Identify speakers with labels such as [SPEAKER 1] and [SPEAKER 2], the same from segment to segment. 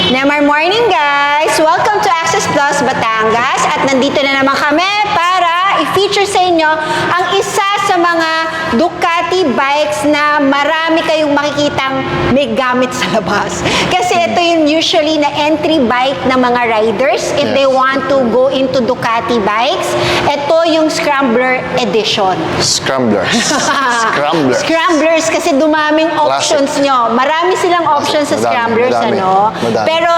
[SPEAKER 1] Nemar morning guys! Welcome to Access Plus Batangas at nandito na naman kami para i-feature sa inyo ang isa sa mga Ducati bikes na marami kayong makikitang may gamit sa labas. Kasi ito yung usually na entry bike ng mga riders if they want to go into Ducati bikes. Ito yung Scrambler Edition.
[SPEAKER 2] Scramblers. Scramblers.
[SPEAKER 1] Scramblers kasi dumaming options nyo. Marami silang options sa Scramblers,
[SPEAKER 2] madami.
[SPEAKER 1] Pero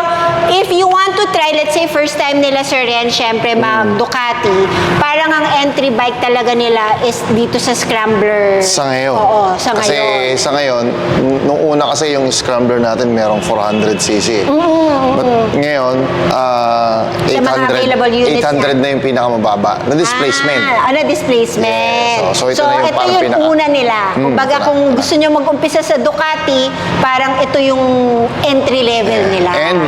[SPEAKER 1] if you want to try, let's say first time nila Sir Ren, syempre mag-Ducati, parang ang entry bike talaga nila is dito sa Scrambler.
[SPEAKER 2] Sa ngayon.
[SPEAKER 1] Oo, sa
[SPEAKER 2] kasi
[SPEAKER 1] ngayon.
[SPEAKER 2] sa ngayon, nung una kasi yung Scrambler natin merong 400cc. But ngayon,
[SPEAKER 1] Sa mga available units
[SPEAKER 2] 800 na yung pinakamababa na displacement.
[SPEAKER 1] Na displacement.
[SPEAKER 2] Yes. So ito na yung parang
[SPEAKER 1] yung una nila. Kumbaga kung gusto nyo mag-umpisa sa Ducati, parang ito yung entry level nila.
[SPEAKER 2] And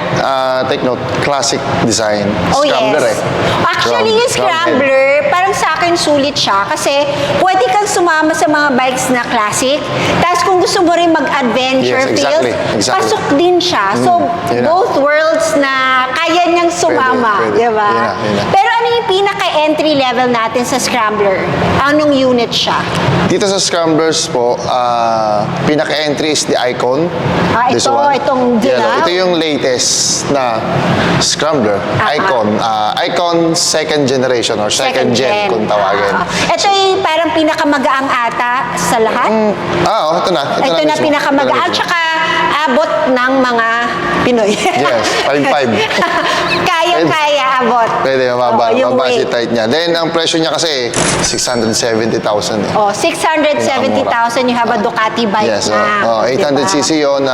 [SPEAKER 2] take note, classic design.
[SPEAKER 1] Oh
[SPEAKER 2] Scrambler
[SPEAKER 1] yes. Actually, yung Scrambler, parang sa akin sulit siya kasi pwede kang sumama sa mga bikes na classic. Tapos kung gusto mo rin mag-adventure
[SPEAKER 2] Yes, exactly,
[SPEAKER 1] feels,
[SPEAKER 2] exactly.
[SPEAKER 1] pasok din siya. So,
[SPEAKER 2] yun na.
[SPEAKER 1] both worlds na kaya niyang sumama.
[SPEAKER 2] Pwede.
[SPEAKER 1] Diba?
[SPEAKER 2] Yun na.
[SPEAKER 1] Pero ano yung pinaka-entry level natin sa Scrambler? Anong unit siya?
[SPEAKER 2] Dito sa Scramblers po, pinaka-entry is the Icon. This
[SPEAKER 1] Ito,
[SPEAKER 2] one.
[SPEAKER 1] itong dilaw?
[SPEAKER 2] Ito yung latest na Scrambler. Icon. Icon second generation or second gen kung tawagin.
[SPEAKER 1] Ito yung parang pinakamagaang ata sa lahat.
[SPEAKER 2] Ito na.
[SPEAKER 1] Ito na
[SPEAKER 2] mismo.
[SPEAKER 1] pinakamagaan,
[SPEAKER 2] Ito na mismo.
[SPEAKER 1] tsaka abot ng mga Pinoy.
[SPEAKER 2] Yes, 5'5".
[SPEAKER 1] Kaya abot.
[SPEAKER 2] Pwede, mababa
[SPEAKER 1] yung
[SPEAKER 2] si
[SPEAKER 1] weight.
[SPEAKER 2] height niya. Then, ang presyo niya kasi, 670,000 eh.
[SPEAKER 1] 670,000 you have a Ducati bike
[SPEAKER 2] Yes,
[SPEAKER 1] na.
[SPEAKER 2] 800cc yun,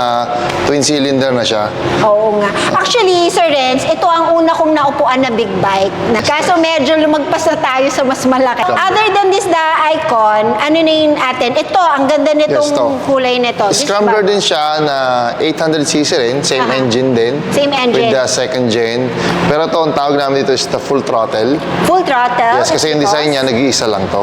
[SPEAKER 2] twin cylinder na siya.
[SPEAKER 1] Oo nga. Actually, Sir Renz, ito ang una kong naupuan na big bike. Kaso medyo lumagpas na tayo sa mas malaki. Other than this, the Icon, ano na yun atin? Ito, ang ganda nitong
[SPEAKER 2] Yes, to.
[SPEAKER 1] kulay nito. This
[SPEAKER 2] Scrambler
[SPEAKER 1] bike.
[SPEAKER 2] din siya na 800cc rin, same engine din.
[SPEAKER 1] Same engine.
[SPEAKER 2] With the second gen. Pero ito, ang tawag namin dito is the full throttle.
[SPEAKER 1] Full throttle?
[SPEAKER 2] Yes, kasi yung design niya, nag-iisa lang to.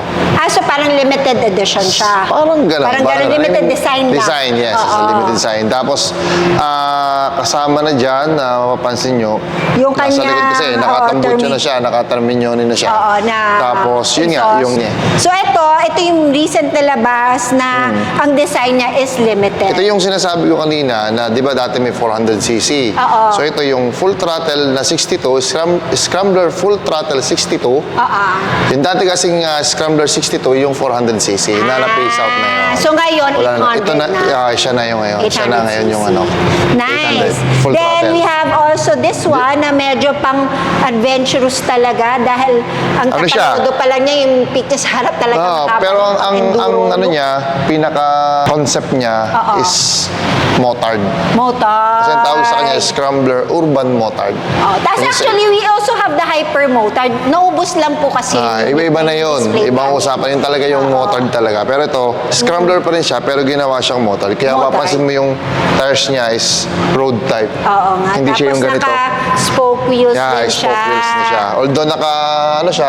[SPEAKER 1] So parang limited edition siya.
[SPEAKER 2] Parang gano'n.
[SPEAKER 1] Parang gano'n, limited design lang.
[SPEAKER 2] Design, yes. It's a limited design. Tapos, kasama na dyan, mapapansin nyo,
[SPEAKER 1] Yung
[SPEAKER 2] nasa
[SPEAKER 1] kanya,
[SPEAKER 2] likod kasi, nakatambucho na siya, nakaterminyoni na siya. Tapos, yun nga, yung...
[SPEAKER 1] So ito yung recent na labas na ang design niya is limited.
[SPEAKER 2] Ito yung sinasabi ko kanina na, di ba dati may 400cc? So, ito yung full throttle na 62, Scrambler full throttle 62. Yung dati kasing Scrambler 62, yung 400cc, na na-phase out na yun.
[SPEAKER 1] So ngayon,
[SPEAKER 2] Wala
[SPEAKER 1] 800
[SPEAKER 2] ito na. Siya na yung ngayon. Siya na ngayon yung ano.
[SPEAKER 1] Nice.
[SPEAKER 2] 800, full
[SPEAKER 1] Then
[SPEAKER 2] throttle.
[SPEAKER 1] we have also this one na medyo pang adventurous talaga dahil ang
[SPEAKER 2] Ano siya?
[SPEAKER 1] tataludo pa lang niya yung picture sa harap talaga.
[SPEAKER 2] Pero ang ano niya, pinaka-concept niya is motard.
[SPEAKER 1] Motard.
[SPEAKER 2] Kasi ang tawag sa kanya is Scrambler Urban Motard.
[SPEAKER 1] Tapos actually, we also have the hyper motard. Naubos lang po kasi.
[SPEAKER 2] Iba-iba na yun. Ibang usapan. Yun talaga yung motard talaga. Pero ito, Scrambler pa rin siya, pero ginawa siyang motard. Kaya mapapansin mo yung tires niya is road type.
[SPEAKER 1] Oo nga.
[SPEAKER 2] Hindi siya yung ganito.
[SPEAKER 1] Tapos naka-spoke wheels din siya.
[SPEAKER 2] Spoke wheels na siya. Although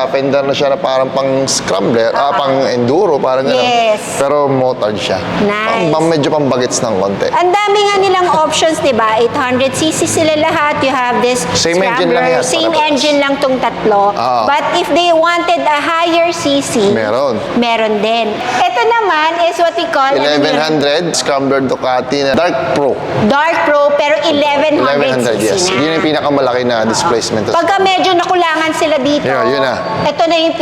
[SPEAKER 2] fender na siya na parang pang Scrambler, pang enduro, parang gano'n.
[SPEAKER 1] Yes.
[SPEAKER 2] Pero motard siya.
[SPEAKER 1] Nice.
[SPEAKER 2] Medyo pang bagets ng konti.
[SPEAKER 1] Ang dami nga nilang options, di ba? 800cc sila lahat. You have this
[SPEAKER 2] Same engine
[SPEAKER 1] Scrambler.
[SPEAKER 2] lang yan,
[SPEAKER 1] Same
[SPEAKER 2] pare-parehas.
[SPEAKER 1] engine lang tong tatlo. But if they wanted a higher cc, meron din. Ito naman is what we call
[SPEAKER 2] 1100 Scrambler Ducati na Dark Pro.
[SPEAKER 1] Dark Pro, pero 1100 cc
[SPEAKER 2] yes.
[SPEAKER 1] na.
[SPEAKER 2] Yun yung pinakamalaki na displacement.
[SPEAKER 1] Pagka medyo nakulangan sila dito,
[SPEAKER 2] yun na.
[SPEAKER 1] ito na yung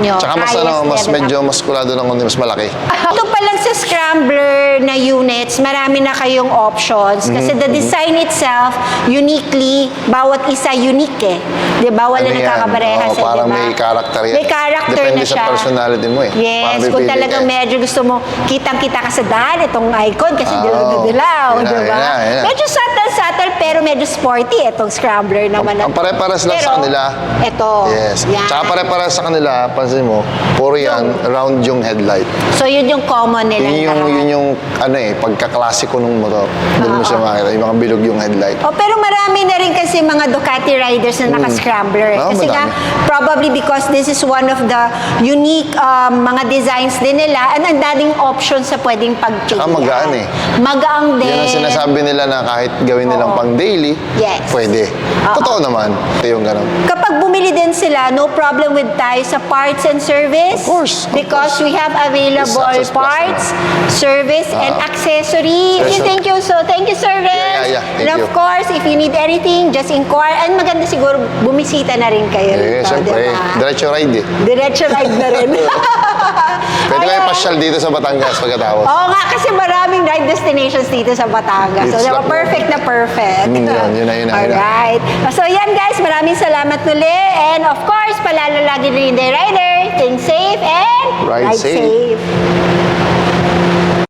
[SPEAKER 1] nyo.
[SPEAKER 2] Tsaka mas medyo maskulado ng konti, mas malaki.
[SPEAKER 1] Ito pa lang sa Scrambler na units, marami na kayong options. Kasi the design itself, uniquely, bawat isa unique eh. Di ba? Wala nagkakaparehas eh,
[SPEAKER 2] parang
[SPEAKER 1] di ba?
[SPEAKER 2] may character yan.
[SPEAKER 1] May character
[SPEAKER 2] Depende
[SPEAKER 1] na siya.
[SPEAKER 2] sa personality mo eh.
[SPEAKER 1] Yes, kung talagang medyo gusto mo, kitang-kita ka sa daan, itong Icon, kasi dilaw, di ba? Medyo subtle, pero medyo sporty itong Scrambler naman.
[SPEAKER 2] Ang pare-paras lang sa kanila.
[SPEAKER 1] Ito.
[SPEAKER 2] Yes.
[SPEAKER 1] Yan.
[SPEAKER 2] Tsaka pare-paras sa kanila, pansin mo, puro yan, round yung headlight.
[SPEAKER 1] So, yun yung common nila.
[SPEAKER 2] Yun yung pagkaklasiko ng motor. Doon mo siya makita, yung mga bilog yung headlight.
[SPEAKER 1] Pero marami marami na rin kasi mga Ducati riders na naka-scrambler.
[SPEAKER 2] Oo,
[SPEAKER 1] Kasi nga,
[SPEAKER 2] madami.
[SPEAKER 1] probably because this is one of the unique mga designs din nila and ang daming options sa pwedeng pag-change.
[SPEAKER 2] magaan eh.
[SPEAKER 1] Magaang din.
[SPEAKER 2] Yan ang sinasabi nila na kahit gawin nilang
[SPEAKER 1] Oo.
[SPEAKER 2] pang daily,
[SPEAKER 1] Yes.
[SPEAKER 2] pwede.
[SPEAKER 1] Oo.
[SPEAKER 2] Totoo naman. Ito yung ganun.
[SPEAKER 1] Kapag bumili din sila, no problem with tayo sa parts and service.
[SPEAKER 2] Of course, of
[SPEAKER 1] Because
[SPEAKER 2] course.
[SPEAKER 1] we have available
[SPEAKER 2] It's Access Plus
[SPEAKER 1] parts, service, and accessories.
[SPEAKER 2] Yes, sir.
[SPEAKER 1] Thank you. So, thank you, Sir Renz.
[SPEAKER 2] Yeah. Thank
[SPEAKER 1] And
[SPEAKER 2] you.
[SPEAKER 1] of course, if you need anything, just inquire. And maganda siguro, bumisita na rin kayo
[SPEAKER 2] Eh,
[SPEAKER 1] rito,
[SPEAKER 2] siyempre.
[SPEAKER 1] diba?
[SPEAKER 2] Diretso ride eh.
[SPEAKER 1] Diretso ride na rin.
[SPEAKER 2] Pwede kayo
[SPEAKER 1] Ayan.
[SPEAKER 2] pasyal dito sa Batangas pagkatapos.
[SPEAKER 1] Oo nga, kasi maraming ride destinations dito sa Batangas. So,
[SPEAKER 2] It's
[SPEAKER 1] diba,
[SPEAKER 2] like-
[SPEAKER 1] perfect na perfect.
[SPEAKER 2] Yun na.
[SPEAKER 1] Alright. So, yan guys, maraming salamat muli. And of course, palalo lagi rin the rider. Think safe and
[SPEAKER 2] Ride safe.
[SPEAKER 1] safe.